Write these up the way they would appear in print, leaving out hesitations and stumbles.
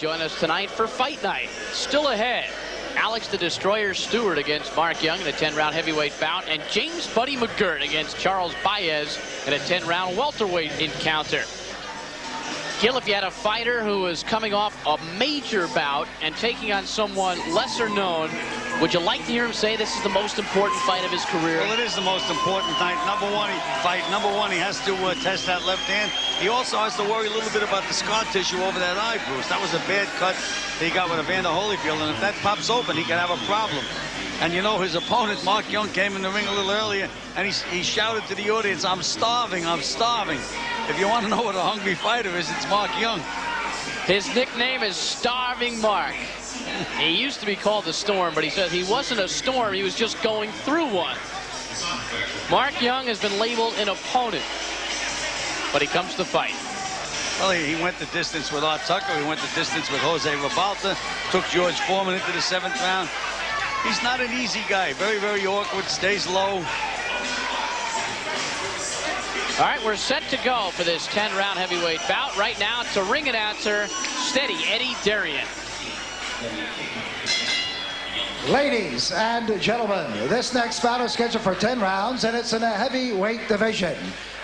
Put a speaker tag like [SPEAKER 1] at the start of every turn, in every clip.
[SPEAKER 1] Join us tonight for Fight Night. Still ahead, Alex the Destroyer Stewart against Mark Young in a 10-round heavyweight bout, and James Buddy McGirt against Charles Baez in a 10-round welterweight encounter. Gil, if you had a fighter who is coming off a major bout and taking on someone lesser known, would you like to hear him say this is the most important fight of his career?
[SPEAKER 2] Well, it is the most important fight. Number one, he has to test that left hand. He also has to worry a little bit about the scar tissue over that eye, Bruce. That was a bad cut that he got with Evander Holyfield, and if that pops open, he can have a problem. And you know, his opponent, Mark Young, came in the ring a little earlier, and he shouted to the audience, "I'm starving, I'm starving." If you want to know what a hungry fighter is, it's Mark Young.
[SPEAKER 1] His nickname is Starving Mark. He used to be called the Storm, but he said he wasn't a storm, he was just going through one. Mark Young has been labeled an opponent, but he comes to fight.
[SPEAKER 2] Well, he went the distance with Art Tucker, he went the distance with Jose Ribalta, took George Foreman into the 7th round. He's not an easy guy, very, very awkward, stays low.
[SPEAKER 1] All right, we're set to go for this 10-round heavyweight bout. Right now, it's a ring announcer, steady Eddie Darian.
[SPEAKER 3] Ladies and gentlemen, this next bout is scheduled for 10 rounds, and it's in a heavyweight division.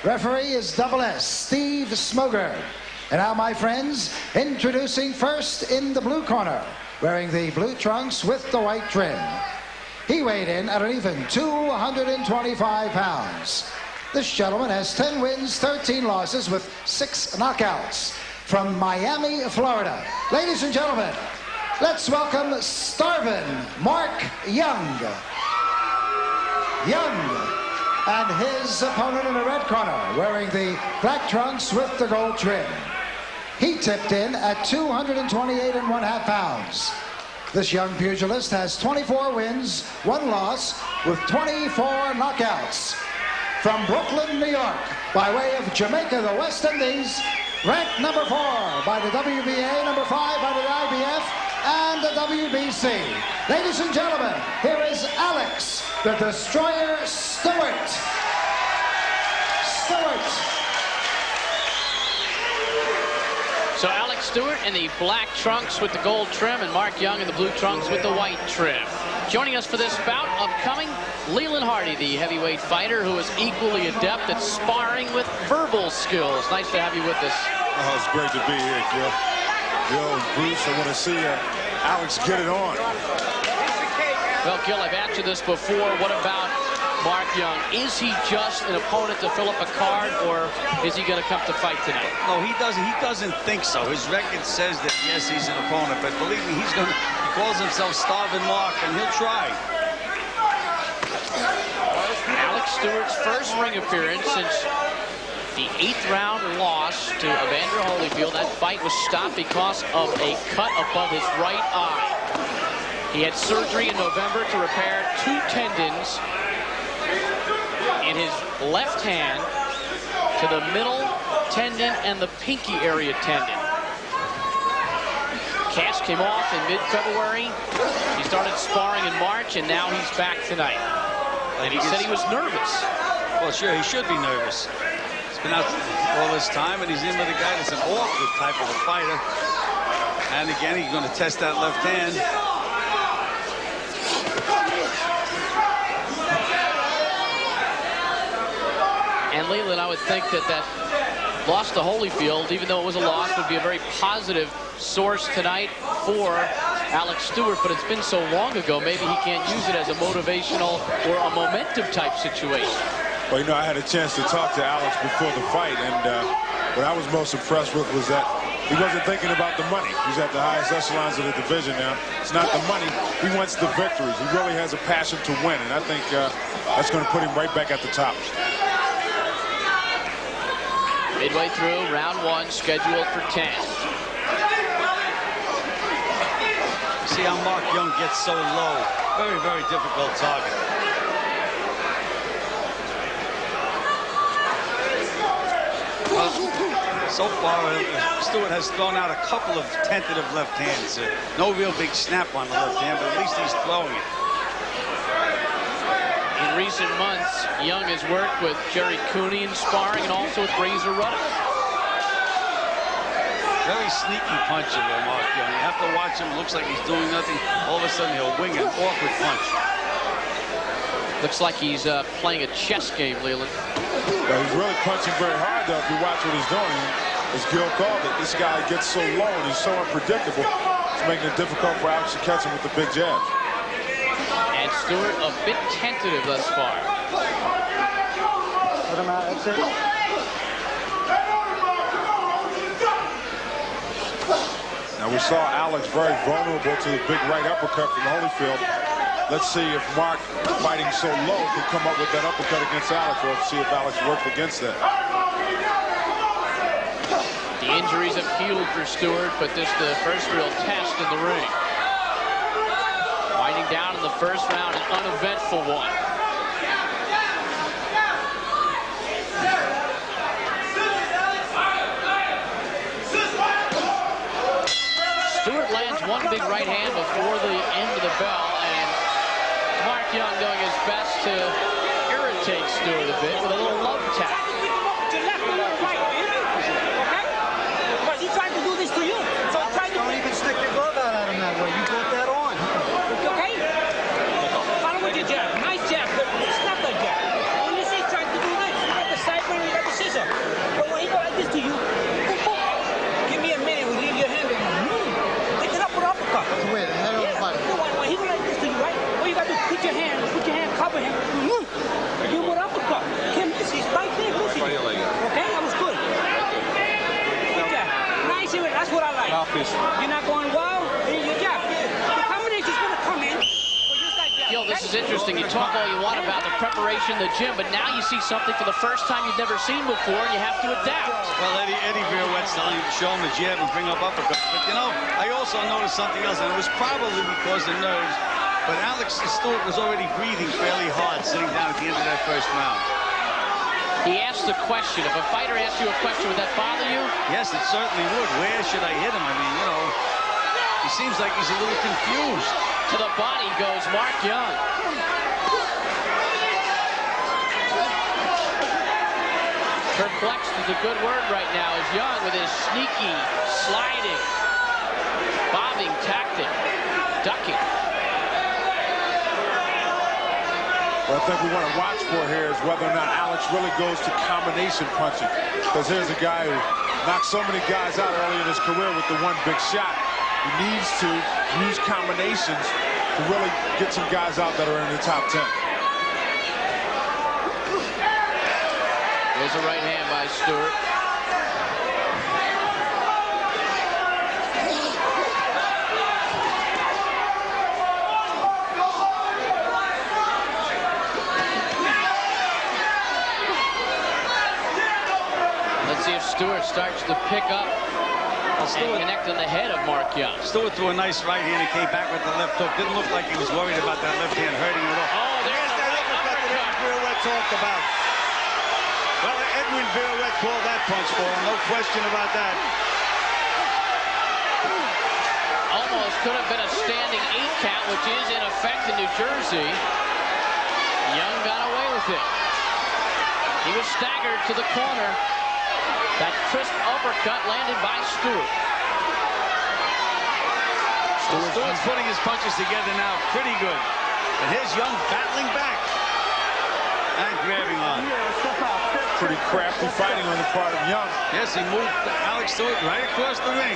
[SPEAKER 3] Referee is Double S, Steve Smoger. And now, my friends, introducing first in the blue corner, wearing the blue trunks with the white trim. He weighed in at an even 225 pounds. This gentleman has 10 wins, 13 losses with 6 knockouts. From Miami, Florida. Ladies and gentlemen, let's welcome Starvin' Mark Young. And his opponent in the red corner, wearing the black trunks with the gold trim. He tipped in at 228.5 pounds. This young pugilist has 24 wins, 1 loss, with 24 knockouts. From Brooklyn, New York, by way of Jamaica, the West Indies, ranked number 4 by the WBA, number 5 by the IBF, and the WBC. Ladies and gentlemen, here is Alex, the Destroyer Stewart.
[SPEAKER 1] So Alex Stewart in the black trunks with the gold trim, and Mark Young in the blue trunks with the white trim. Joining us for this bout, upcoming, Leland Hardy, the heavyweight fighter who is equally adept at sparring with verbal skills. Nice to have you with us.
[SPEAKER 4] Oh, it's great to be here, Gil. Gil, Bruce, I want to see Alex get it on.
[SPEAKER 1] Well, Gil, I've asked you this before. What about Mark Young? Is he just an opponent to fill up a card, or is he going to come to fight tonight?
[SPEAKER 2] No, he doesn't think so. His record says that, yes, he's an opponent, but believe me, he calls himself Starvin' Mark, and he'll try.
[SPEAKER 1] Alex Stewart's first ring appearance since the 8th round loss to Evander Holyfield. That fight was stopped because of a cut above his right eye. He had surgery in November to repair 2 tendons in his left hand, to the middle tendon and the pinky area tendon. Cast came off in mid-February. He started sparring in March, and now he's back tonight. And he said he was nervous.
[SPEAKER 2] Well, sure, he should be nervous. He's been out all this time, and he's in with a guy that's an awkward type of a fighter. And again, he's going to test that left hand.
[SPEAKER 1] And Leland, I would think that loss to Holyfield, even though it was a loss, would be a very positive source tonight for Alex Stewart, but it's been so long ago, maybe he can't use it as a motivational or a momentum type situation.
[SPEAKER 4] Well, you know, I had a chance to talk to Alex before the fight, and what I was most impressed with was that he wasn't thinking about the money. He's at the highest echelons of the division now. It's not the money. He wants the victories. He really has a passion to win, and I think that's going to put him right back at the top.
[SPEAKER 1] Midway through round 1, scheduled for 10.
[SPEAKER 2] See how Mark Young gets so low. Very, very difficult target. So far, Stewart has thrown out a couple of tentative left hands. No real big snap on the left hand, but at least he's throwing it.
[SPEAKER 1] In recent months, Young has worked with Jerry Cooney in sparring and also with Razor Ruddock.
[SPEAKER 2] Very sneaky puncher there, Mark Young. You have to watch him. Looks like he's doing nothing. All of a sudden, he'll wing an awkward punch.
[SPEAKER 1] Looks like he's playing a chess game, Leland.
[SPEAKER 4] He's really punching very hard, though, if you watch what he's doing. As Gil called it, this guy gets so low and he's so unpredictable, it's making it difficult for Alex to catch him with the big jabs.
[SPEAKER 1] And Stewart a bit tentative thus far.
[SPEAKER 3] Put him out. That's it.
[SPEAKER 4] Now, we saw Alex very vulnerable to the big right uppercut from Holyfield. Let's see if Mark, fighting so low, can come up with that uppercut against Alex. We'll see if Alex worked against that.
[SPEAKER 1] The injuries have healed for Stewart, but this is the first real test in the ring. Winding down in the first round, an uneventful one. Stewart lands one big right hand before the end of the bell, and Mark Young doing his best to irritate Stewart a bit with a little love tap.
[SPEAKER 5] He's trying to do this to you. So I'm trying to...
[SPEAKER 3] Don't even stick your glove out at him that way. You put that on.
[SPEAKER 5] Okay? Follow with your jab. Nice jab, but it's not that jab. When you say trying to do this, you got the sideburn, you got the scissor. But when he go like this to you, boom, boom. Give me a minute, we'll leave your hand in. Take it up with uppercut.
[SPEAKER 3] Wait, the head over the body.
[SPEAKER 5] When he go like this to you, right? All you got to do is put your hand, cover him. Give him with uppercut. Can't miss. He's right there. Okay? That was good. That's what I like. You're not going wild. Your jab. The combination's going to come in.
[SPEAKER 1] Gil, this is interesting. You talk all you want about the preparation in the gym, but now you see something for the first time you've never seen before, and you have to adapt.
[SPEAKER 2] Well, Eddie Virouette's telling you to show him the jab and bring up uppercut. But, you know, I also noticed something else, and it was probably because of nerves. But Alex Stewart was already breathing fairly hard sitting down at the end of that first round.
[SPEAKER 1] He asked the question. If a fighter asks you a question, would that bother you?
[SPEAKER 2] Yes, it certainly would. Where should I hit him? I mean, you know, he seems like he's a little confused.
[SPEAKER 1] To the body goes Mark Young. Perplexed is a good word right now as Young with his sneaky, sliding, bobbing tactic, ducking.
[SPEAKER 4] What I think we want to watch for here is whether or not Alex really goes to combination punching. Because here's a guy who knocked so many guys out early in his career with the one big shot. He needs to use combinations to really get some guys out that are in the top 10.
[SPEAKER 1] There's a right hand by Stewart. See if Stewart starts to pick up and connect on the head of Mark Young.
[SPEAKER 2] Stewart threw a nice right hand and came back with the left hook. Didn't look like he was worried about that left hand hurting at all.
[SPEAKER 1] Oh, there's the right uppercut
[SPEAKER 2] that Virouette talked about. Well, Edwin Virouette called that punch for him. No question about that.
[SPEAKER 1] Almost could have been a standing 8 count, which is in effect in New Jersey. Young got away with it. He was staggered to the corner. That crisp uppercut landed by Stewart.
[SPEAKER 2] Stewart's putting his punches together now pretty good. And here's Young battling back and grabbing on.
[SPEAKER 4] Pretty crafty fighting on the part of Young.
[SPEAKER 2] Yes, he moved Alex Stewart right across the ring.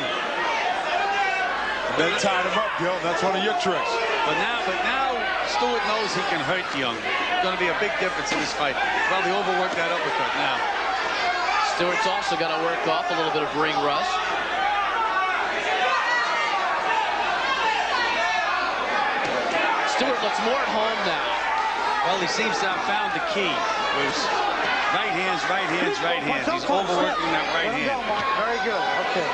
[SPEAKER 4] Then tied him up, Gil. That's one of your tricks.
[SPEAKER 2] But now Stewart knows he can hurt Young. It's going to be a big difference in this fight. Probably overworked that uppercut now.
[SPEAKER 1] Stewart's also got to work off a little bit of ring rust. Stewart looks more at home now.
[SPEAKER 2] Well, he seems to have found the key. Bruce. Right hands, right hands, right hands. He's overworking that right hand.
[SPEAKER 3] Very good. Okay.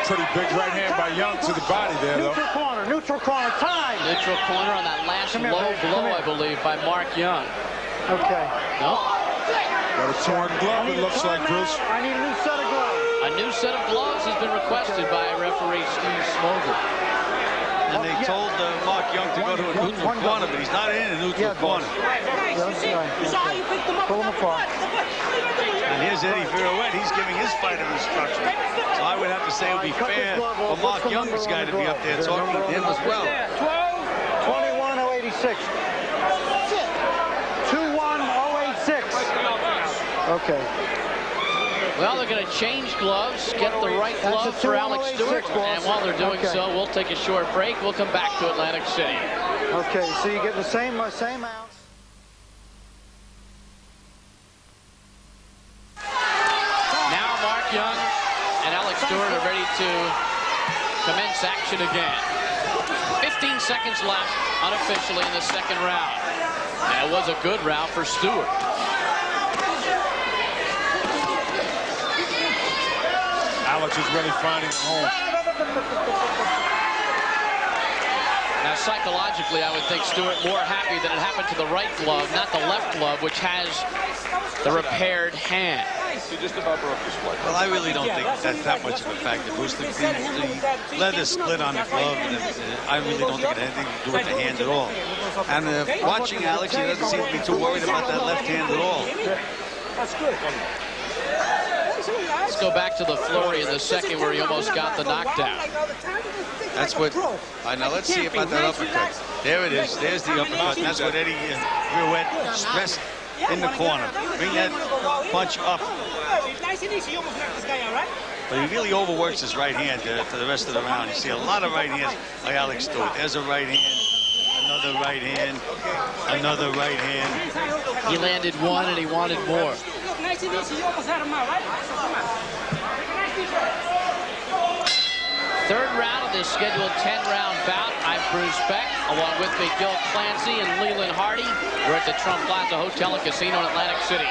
[SPEAKER 4] Pretty big right hand by Young to the body there, though.
[SPEAKER 3] Neutral corner, time.
[SPEAKER 1] Neutral corner on that last low blow, I believe, by Mark Young.
[SPEAKER 3] Okay.
[SPEAKER 1] Nope.
[SPEAKER 4] Got a torn glove, it looks like, Bruce.
[SPEAKER 3] I need a new set of gloves.
[SPEAKER 1] A new set of gloves has been requested by referee Steve Smoger.
[SPEAKER 2] and they told Mark Young to go to a neutral corner, but he's not in a neutral corner.
[SPEAKER 6] Pull him apart.
[SPEAKER 2] And here's Eddie Virouette. He's giving his fighter instructions. So I would have to say it would be fair for Mark Young's guy to be up there talking to him as well.
[SPEAKER 6] 21086. 21086. Okay.
[SPEAKER 1] Well, they're going to change gloves, get the right glove for Alex Stewart, and while they're doing so, we'll take a short break. We'll come back to Atlantic City.
[SPEAKER 6] Okay, so you get the same ounce.
[SPEAKER 1] Now Mark Young and Alex Stewart are ready to commence action again. 15 seconds left unofficially in the second round. And it was a good round for Stewart.
[SPEAKER 4] Alex is really finding home.
[SPEAKER 1] Now, psychologically, I would think Stewart more happy that it happened to the right glove, not the left glove, which has the repaired hand.
[SPEAKER 7] He just about broke his plate.
[SPEAKER 2] Well, I really don't think that's that much of a factor, Bruce. The leather split on the glove, and I really don't think it had anything to do with the hand at all. And watching Alex, he doesn't seem to be too worried about that left hand at all.
[SPEAKER 5] That's good.
[SPEAKER 1] Let's go back to the flurry in the second where he almost got the knockdown.
[SPEAKER 2] That's what. Now let's see about that uppercut. There it is. There's the uppercut. That's what Eddie Virouette stressed in the corner. Bring that punch up.
[SPEAKER 5] Nice and easy. You almost knocked this guy out, right?
[SPEAKER 2] But he really overworks his right hand for the rest of the round. You see a lot of right hands by Alex Stewart. There's a right hand. Another right hand. Another right hand.
[SPEAKER 1] He landed one and he wanted more.
[SPEAKER 5] Nice and easy. You almost had him out, right?
[SPEAKER 1] Third round of this scheduled 10-round bout. I'm Bruce Beck, along with me, Gil Clancy and Leland Hardy. We're at the Trump Plaza Hotel and Casino in Atlantic City.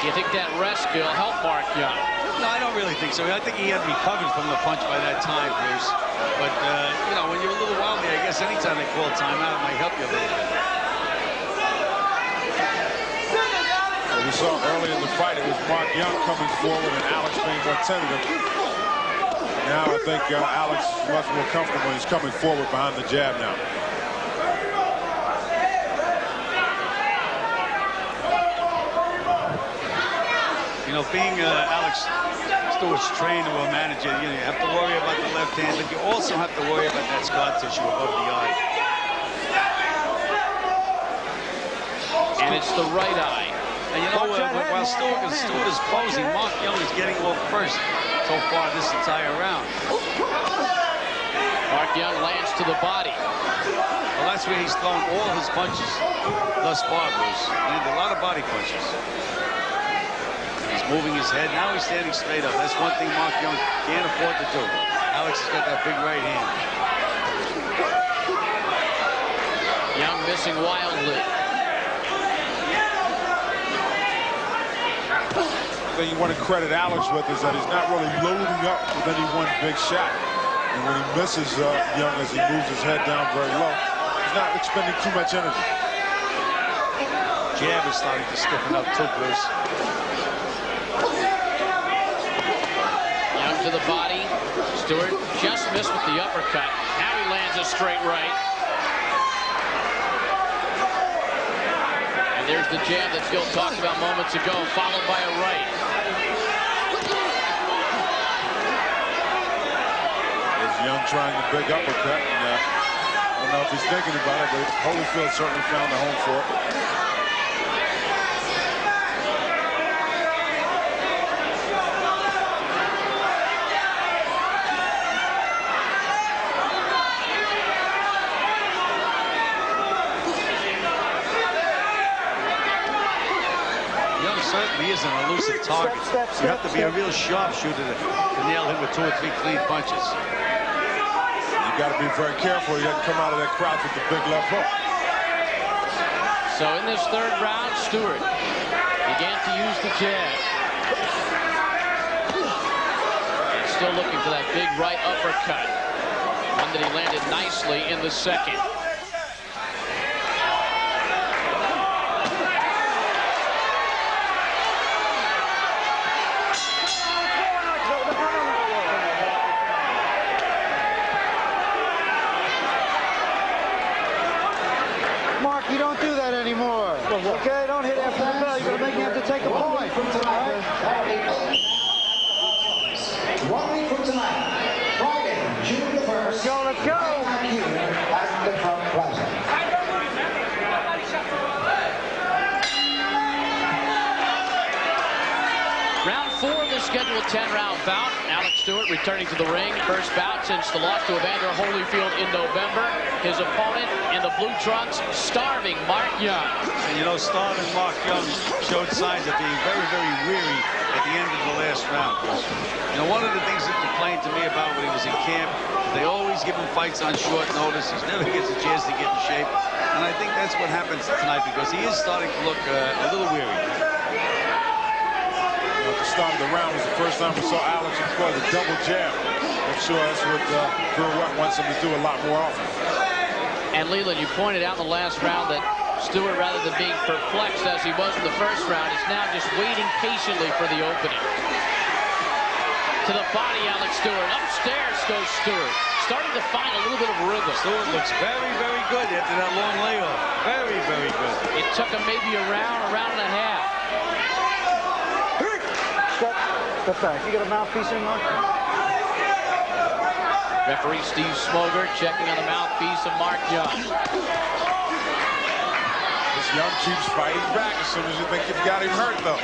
[SPEAKER 1] Do you think that rest, Gil, helped Mark Young?
[SPEAKER 2] No, I don't really think so. I think he had recovered from the punch by that time, Bruce. But, you know, when you're a little wobbly, I guess anytime they call timeout, it might help you a little bit.
[SPEAKER 4] We saw early in the fight, it was Mark Young coming forward and Alex being more tentative. Now I think Alex is much more comfortable. He's coming forward behind the jab now.
[SPEAKER 2] You know, being Alex Stewart's trainer or manager, you have to worry about the left hand, but you also have to worry about that scar tissue above the eye.
[SPEAKER 1] And it's the right eye.
[SPEAKER 2] And you know, while Stewart is closing, Mark Young is getting off first so far this entire round.
[SPEAKER 1] Mark Young lands to the body.
[SPEAKER 2] Well, that's where he's thrown all his punches thus far, Bruce. And a lot of body punches. He's moving his head. Now he's standing straight up. That's one thing Mark Young can't afford to do. Alex has got that big right hand.
[SPEAKER 1] Young missing wildly.
[SPEAKER 4] The thing you want to credit Alex with is that he's not really loading up with any one big shot. And when he misses Young as he moves his head down very low, he's not expending too much energy.
[SPEAKER 2] Jab is starting to stiffen up too, Bruce.
[SPEAKER 1] Young to the body. Stewart just missed with the uppercut. Now he lands a straight right. And there's the jab that Gil talked about moments ago, followed by a right.
[SPEAKER 4] Young trying the big uppercut, and I don't know if he's thinking about it, but Holyfield certainly found a home for it.
[SPEAKER 2] Young certainly is an elusive target. You have to be a real sharpshooter to nail him with 2 or 3 clean punches.
[SPEAKER 4] You got to be very careful. He doesn't come out of that crouch with the big left hook.
[SPEAKER 1] So in this third round, Stewart began to use the jab. And still looking for that big right uppercut. One that he landed nicely in the second.
[SPEAKER 6] Mark, you don't do that anymore. Okay, don't hit after the bell. You're going to make me have to take a point.
[SPEAKER 3] From tonight, 1 week from tonight, Friday, June the 1st.
[SPEAKER 6] Let's go, let's go.
[SPEAKER 3] Here at the Trump Plaza.
[SPEAKER 1] Round 4 of the scheduled 10-round bout. Alex Stewart returning to the ring. First bout since the loss to Evander Holyfield in November. His opponent in the blue trunks, starving Mark Young.
[SPEAKER 2] And you know, starving Mark Young showed signs of being very, very weary at the end of the last round. You know, one of the things he complained to me about when he was in camp, they always give him fights on short notice. He never gets a chance to get in shape. And I think that's what happens tonight because he is starting to look a little weary.
[SPEAKER 4] At the start of the round was the first time we saw Alex employ the double jab. I'm sure that's what Drew wants him to do a lot more often.
[SPEAKER 1] And Leland, you pointed out in the last round that Stewart, rather than being perplexed as he was in the first round, is now just waiting patiently for the opening. To the body, Alex Stewart. Upstairs goes Stewart. Starting to find a little bit of rhythm.
[SPEAKER 2] Stewart looks very, very good after that long layoff. Very, very good.
[SPEAKER 1] It took him maybe a round and a half.
[SPEAKER 6] Step back. You got a mouthpiece in, Mark?
[SPEAKER 1] Referee Steve Smoger checking on the mouthpiece of Mark Young.
[SPEAKER 4] This Young keeps fighting back as soon as you think you've got him hurt, though.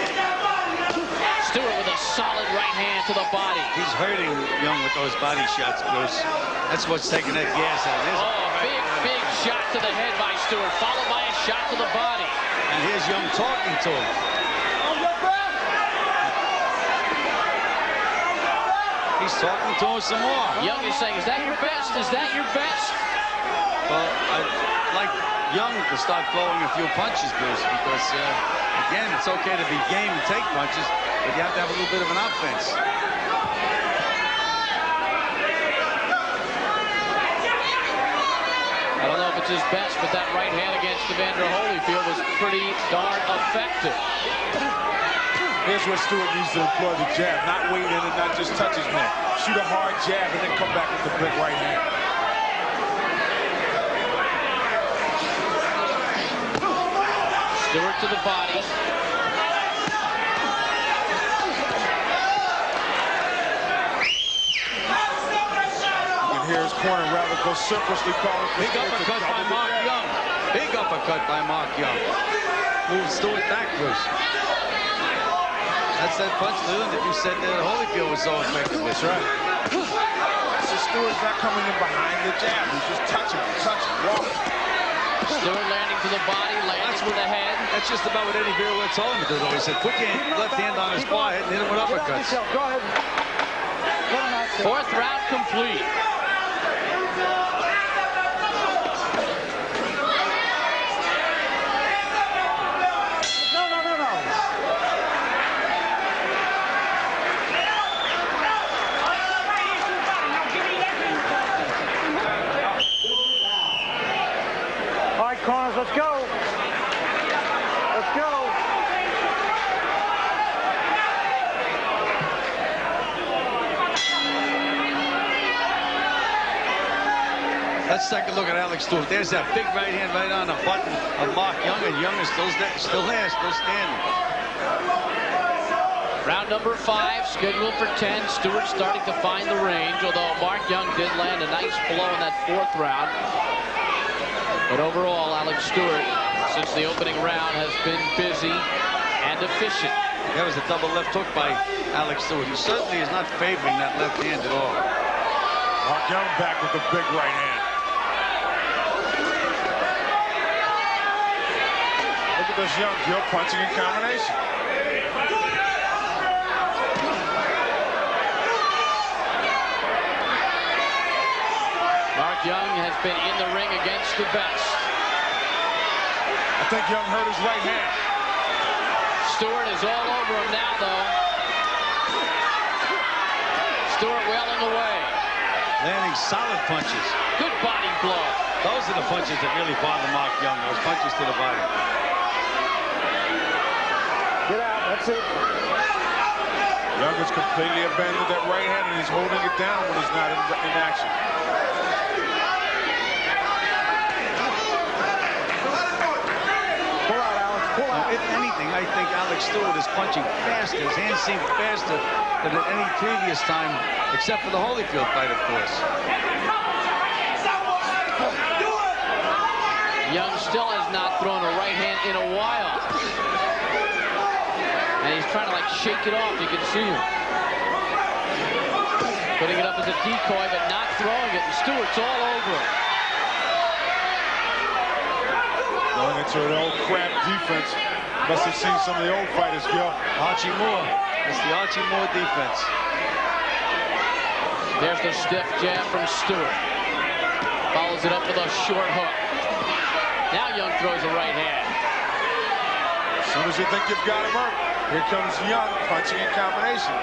[SPEAKER 1] Stewart with a solid right hand to the body.
[SPEAKER 2] He's hurting Young with those body shots, Bruce. That's what's taking that gas out.
[SPEAKER 1] Big shot to the head by Stewart, followed by a shot to the body.
[SPEAKER 2] And here's Young talking to him. He's talking to him some more.
[SPEAKER 1] Young is saying, is that your best? Is that your best?
[SPEAKER 2] Well, I'd like Young to start throwing a few punches, Bruce, because, again, it's okay to be game and take punches, but you have to have a little bit of an offense.
[SPEAKER 1] I don't know if it's his best, but that right hand against Evander Holyfield was pretty darn effective.
[SPEAKER 4] Here's where Stewart needs to employ the jab, not wait in and not just touch his man. Shoot a hard jab and then come back with the big right hand.
[SPEAKER 1] Stewart to the body.
[SPEAKER 4] You can hear his corner rather vociferously calling for
[SPEAKER 2] Big
[SPEAKER 4] Stewart to
[SPEAKER 2] uppercut by
[SPEAKER 4] double the
[SPEAKER 2] Mark
[SPEAKER 4] jab.
[SPEAKER 2] Young. Big uppercut by Mark Young. Moves Stewart back, Bruce. That's that punch, Leland, that you said that Holyfield was so effective.
[SPEAKER 4] That's right. So Stewart's not coming in behind the jab. He's just touching, walking.
[SPEAKER 1] Stewart landing to the body, landing to the head.
[SPEAKER 2] That's just about what Eddie Beerwood told him to do, though. He said, put your left hand on his forehead and hit him with uppercuts.
[SPEAKER 6] Go ahead. Let him out there.
[SPEAKER 1] Fourth round complete.
[SPEAKER 6] Corners, let's go. Let's go.
[SPEAKER 2] Let's take a look at Alex Stewart. There's that big right hand right on the button of Mark Young, and Young is still there, still standing.
[SPEAKER 1] Round number 5, scheduled for 10. Stewart starting to find the range, although Mark Young did land a nice blow in that 4th round. But overall, Alex Stewart, since the opening round, has been busy and efficient.
[SPEAKER 2] That was a double left hook by Alex Stewart. He certainly is not favoring that left hand at all.
[SPEAKER 4] Mark Young back with the big right hand. Look at this Young Gill punching in combination.
[SPEAKER 1] Mark Young has been in the ring against the best.
[SPEAKER 4] I think Young hurt his right hand.
[SPEAKER 1] Stewart is all over him now, though. Stewart wailing away.
[SPEAKER 2] Landing solid punches.
[SPEAKER 1] Good body blow.
[SPEAKER 2] Those are the punches that really bother Mark Young, those punches to the body.
[SPEAKER 6] Get out, that's it.
[SPEAKER 4] Young has completely abandoned that right hand and he's holding it down when he's not in action.
[SPEAKER 2] anything, I think Alex Stewart is punching faster. His hands seem faster than at any previous time, except for the Holyfield fight, of course.
[SPEAKER 1] Young still has not thrown a right hand in a while. And he's trying to like shake it off. You can see him. Putting it up as a decoy, but not throwing it. And Stewart's all over him.
[SPEAKER 4] Going into an old crap defense. Must have seen some of the old fighters go.
[SPEAKER 2] Archie Moore. It's the Archie Moore defense.
[SPEAKER 1] There's the stiff jab from Stewart. Follows it up with a short hook. Now Young throws a right hand.
[SPEAKER 4] As soon as you think you've got him hurt, here comes Young punching in combination.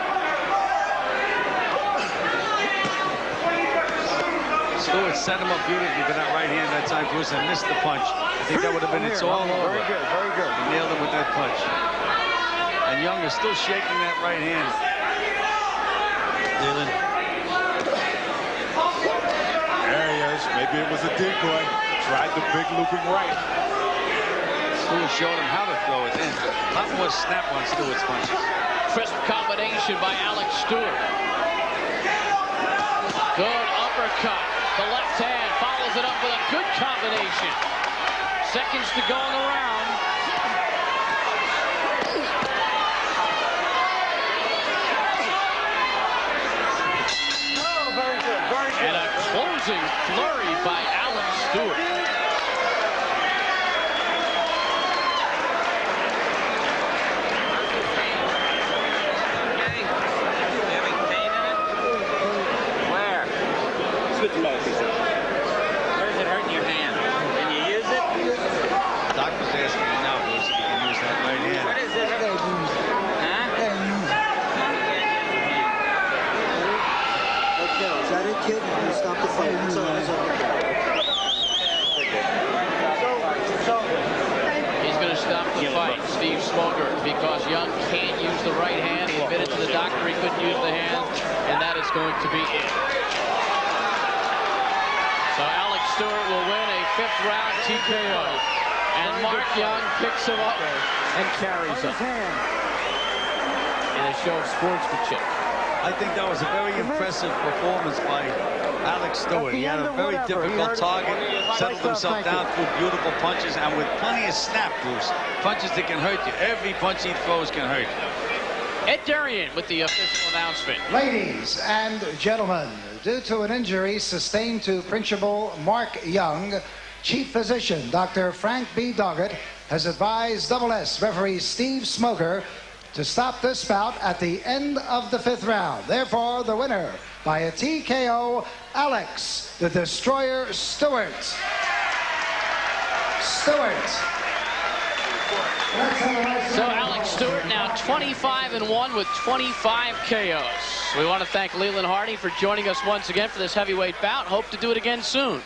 [SPEAKER 2] Stewart set him up beautifully with that right hand that time, Bruce, and missed the punch. I think that would have been it's all over.
[SPEAKER 6] Very good, very good.
[SPEAKER 2] He nailed him with that punch. And Young is still shaking that right hand. Leland.
[SPEAKER 4] There he is. Maybe it was a decoy. Tried the big looping right.
[SPEAKER 2] Stewart showed him how to throw it in. A lot more snap on Stewart's punches.
[SPEAKER 1] Crisp combination by Alex Stewart. Good uppercut. The left hand follows it up with a good combination. Seconds to go in the round.
[SPEAKER 6] Oh, very good, very good.
[SPEAKER 1] And a closing flurry by Alex Stewart.
[SPEAKER 5] Where's it hurting your hand? Can you use it?
[SPEAKER 2] Doctor's asking me now, Bruce, if he can use that right hand.
[SPEAKER 5] What is it? Huh?
[SPEAKER 6] Okay, is that it, kid? You stop the fight. That's all.
[SPEAKER 1] He's going to stop the fight, Steve Smoger, because Young can't use the right hand. He admitted to the doctor he couldn't use the hand, and that is going to be it. So Alex Stewart will win a 5th round TKO. And Mark Young picks him up and carries him. In a show of sportsmanship.
[SPEAKER 2] I think that was a very impressive performance by Alex Stewart. He had a very difficult target, settled himself down through beautiful punches, and with plenty of snap, Bruce. Punches that can hurt you. Every punch he throws can hurt you.
[SPEAKER 1] Ed Darian with the official announcement.
[SPEAKER 3] Ladies and gentlemen, due to an injury sustained to Principal Mark Young, Chief Physician Dr. Frank B. Doggett has advised SS referee Steve Smoger to stop this bout at the end of the 5th round. Therefore, the winner by a TKO, Alex the Destroyer Stewart.
[SPEAKER 1] So Alex Stewart now 25-1 with 25 KOs. We want to thank Leland Hardy for joining us once again for this heavyweight bout. Hope to do it again soon.